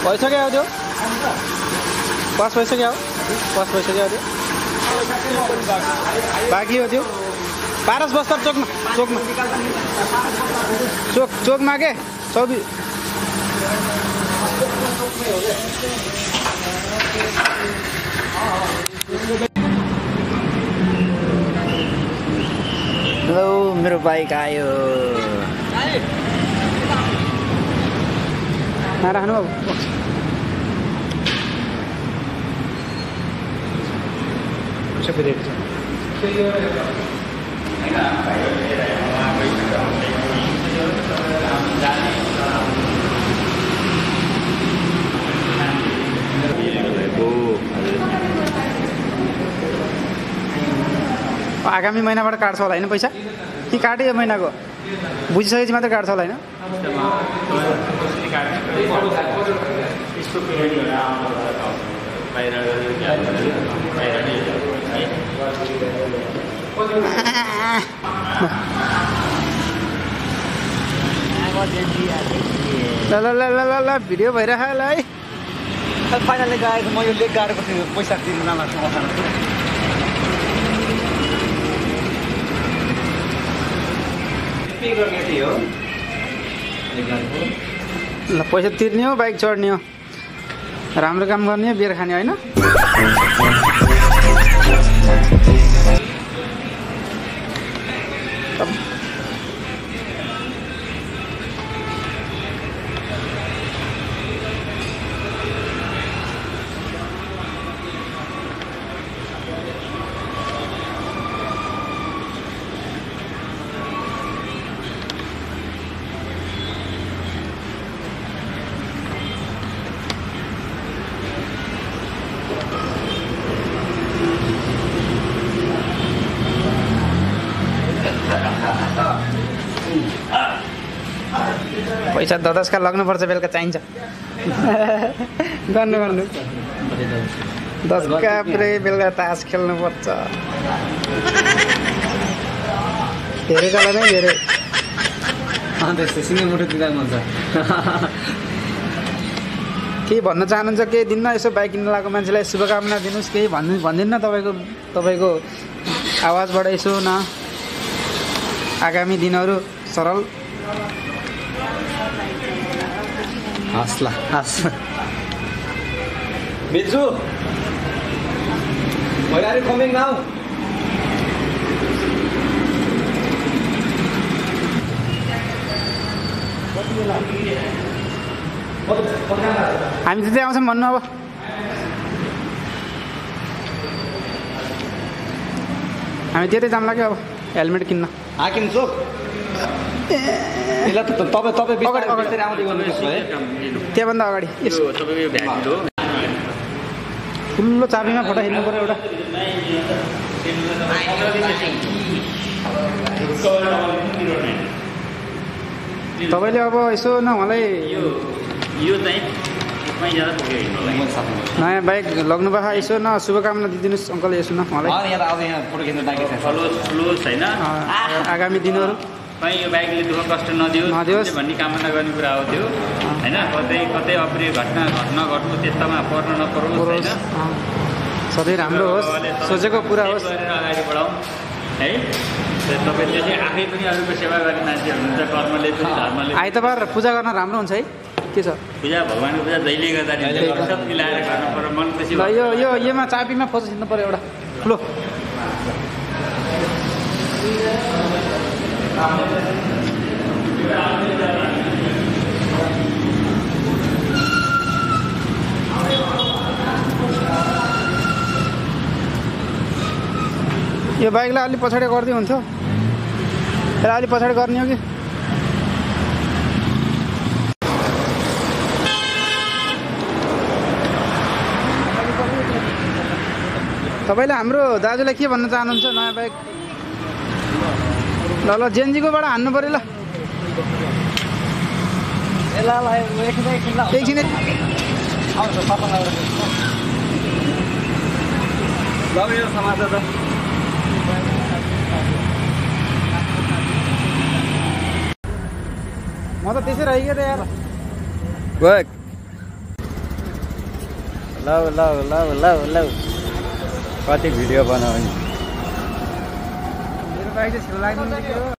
भइसक्यो हो त्यो पास भइसक्यो हो पास भइसक्यो हो त्यो बाँकी हो त्यो पारस बस्तर चोकमा चोकमा के 24 हेलो मेरो बाइक आयो नराख्नु बाबु सबै रेट छ आगामी महिनाबाट काट्छ होला होइन पैसा कि काट्यो यो महिनाको बुझिसकेपछि मात्रै काट्छ होला होइन ल ल ल ल ल भिडियो भइरह ल है फाइनली गएको म यो लेक गाडेको थिएँ पैसा तिर्नु नलाग्छ ल पैसा तिर्ने हो बाइक चढ्ने हो राम्रो काम गर्ने हो बियर खाने होइन पैसा 10 का लाग्नुपर्छ बेलुका चाहिन्छ गर्नु 10 का पुरै बेलुका तास खेल्नुपर्छ धेरै कला नै धेरै सिङ्गै मोटो दिँदा मन छ केही भन्न चाहनुहुन्छ केही दिन्न यसो बाइक किन्न लागेको मान्छेलाई शुभकामना दिनुहोस् केही भन्दिन्न तपाईँको आवाजबाट यसो न आगामी दिनहरू सरल हस्ला हस् बिजु Where are you coming now? हामी चाहिँ आउँछौँ भन्नु अब हामी त्यतै जाम लाग्यो अब हेलमेट किन्न हाकिम चोक त्यहाँभन्दा अगाडि ठुलो चाबीमा फोटो हिँड्नु पर्यो एउटा तपाईँले अब यसो न उहाँलाई नयाँ बाइक लग्नु भएको यसो न शुभकामना दिदिनुहोस् अङ्कल यसो न उहाँलाई आगामी दिनहरू यो बाइकले दुःख कष्ट नदियोस् भन्ने कामना गर्ने कुरा हो त्यो होइन कतै अप्रिय घटना घट्नु त्यस्तामा पर्न नपरोस् होइन सधैँ राम्रो होस् सोचेको पुरा होस् अगाडि बढाउँ है तपाईँले चाहिँ आफै पनि अरूको सेवा गर्ने मान्छे हुनुहुन्छ कर्मले पनि धर्मले आइतबार पूजा गर्न राम्रो हुन्छ है के छ पूजा भगवानको पूजा जहिले गर्दा सब मिलाएर गर्नु पर्यो मन खुसी योमा चाबीमा फोटो खिच्नु पर्यो एउटा ठुलो यो बाइकलाई अलि पछाडि गर्दै हुन्थ्यो र अलि पछाडि गर्ने हो कि तपाईँले हाम्रो दाजुलाई के भन्न चाहनुहुन्छ नयाँ बाइक ल जेनजीकोबाट हान्नु पऱ्यो ल एकछिन म त त्यसै रहिगयो त यार लौ कति भिडियो बनाउने मेरो बाइक चाहिँ छेउ लाग्नु